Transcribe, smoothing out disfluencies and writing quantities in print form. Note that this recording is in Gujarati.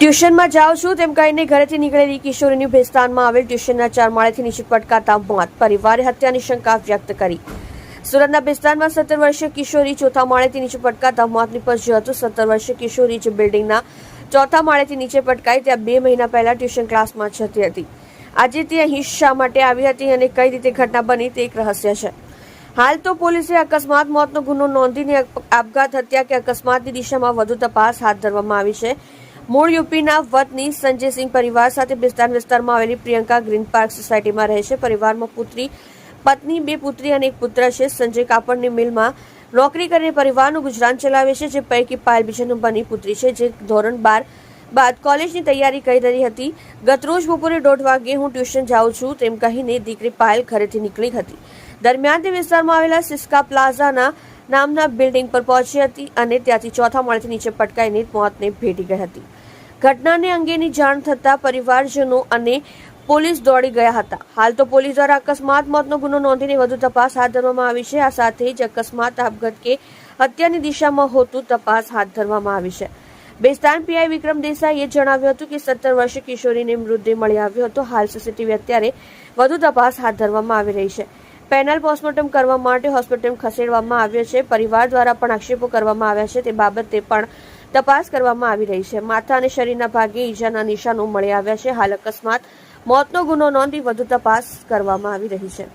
ટ્યુશનમાં જાઉં છું તેમ કહીને ઘરેથી નીકળેલી કિશોરીની ભેસ્તાનમાં આવેલ ટ્યુશનના 4 માળેથી નીચે પટકાતા મોત. પરિવારે હત્યાની શંકા વ્યક્ત કરી. સુરતના ભેસ્તાનમાં 17 વર્ષીય કિશોરી ચોથા માળેથી નીચે પટકાતા મોત નીપજ્યું હતું. 17 વર્ષીય કિશોરી જે બિલ્ડિંગના ચોથા માળેથી નીચે પટકાઈ ત્યાં 2 મહિના પહેલા ટ્યુશન ક્લાસમાં જતી હતી. આજે તે અહીં શા માટે આવી હતી અને કઈ રીતે ઘટના બની તે એક રહસ્ય છે. હાલ તો પોલીસે અકસ્માત મોતનો ગુનો નોંધીને આપઘાત, હત્યા કે અકસ્માતની દિશામાં વધુ તપાસ હાથ ધરવામાં આવી છે. મૂળ યુપીના વતની સંજયસિંહ પરિવાર સાથે ભેસ્તાન વિસ્તારમાં આવેલી પ્રિયંકા ગ્રીન પાર્ક સોસાયટીમાં રહે છે. પરિવારમાં પુત્રી, પત્ની, 2 પુત્રી અને 1 પુત્ર છે. સંજય કાપડની મિલમાં નોકરી કરીને પરિવારનું ગુજરાન ચલાવે છે. જે પૈકી પાયલ બીજા નંબરની પુત્રી છે, જે ધોરણ 12 બાદ કોલેજની તૈયારી કરી રહી હતી. ગતરોજ બપોરે 1:30 વાગે હું ટ્યુશન જાઉં છું તેમ કહીને દીકરી પાયલ ઘરેથી નીકળી હતી. દરમિયાન તે વિસ્તારમાં આવેલા સિસ્કા પ્લાઝાના નામના બિલ્ડિંગ પર પહોંચી હતી અને ત્યાંથી ચોથા માળેથી નીચે પટકાઈને મોતને ભેટી ગઈ હતી. ઘટનાને અંગેની જાણ થતાં પરિવારજનો અને પોલીસ દોડી ગયા હતા. હાલ તો પોલીસ દ્વારા અકસ્માત મોતનો ગુનો નોંધીને વધુ તપાસ હાથ ધરવામાં આવી છે. આ સાથે જ અકસ્માત, આપઘાત કે હત્યાની દિશામાં હોતું તપાસ હાથ ધરવામાં આવી છે. ભેસ્તાન પીઆઈ વિક્રમ દેસાઈએ જણાવ્યું હતું કે 17 વર્ષીય કિશોરીને મૃતદેહ મળી આવ્યો હતો. હાલ સીસીટીવી અત્યારે વધુ તપાસ હાથ ધરવામાં આવી રહી છે. પેનલ પોસ્ટમોર્ટમ કરવા માટે હોસ્પિટલ ખસેડવામાં આવ્યો છે. પરિવાર દ્વારા પણ આક્ષેપો કરવામાં આવ્યા છે. તે બાબતે પણ તપાસ કરવામાં આવી રહી છે. માથા અને શરીરના ભાગે ઈજાના નિશાનો મળી આવ્યા છે. હાલ અકસ્માત મોતનો ગુનો નોંધી વધુ તપાસ કરવામાં આવી રહી છે.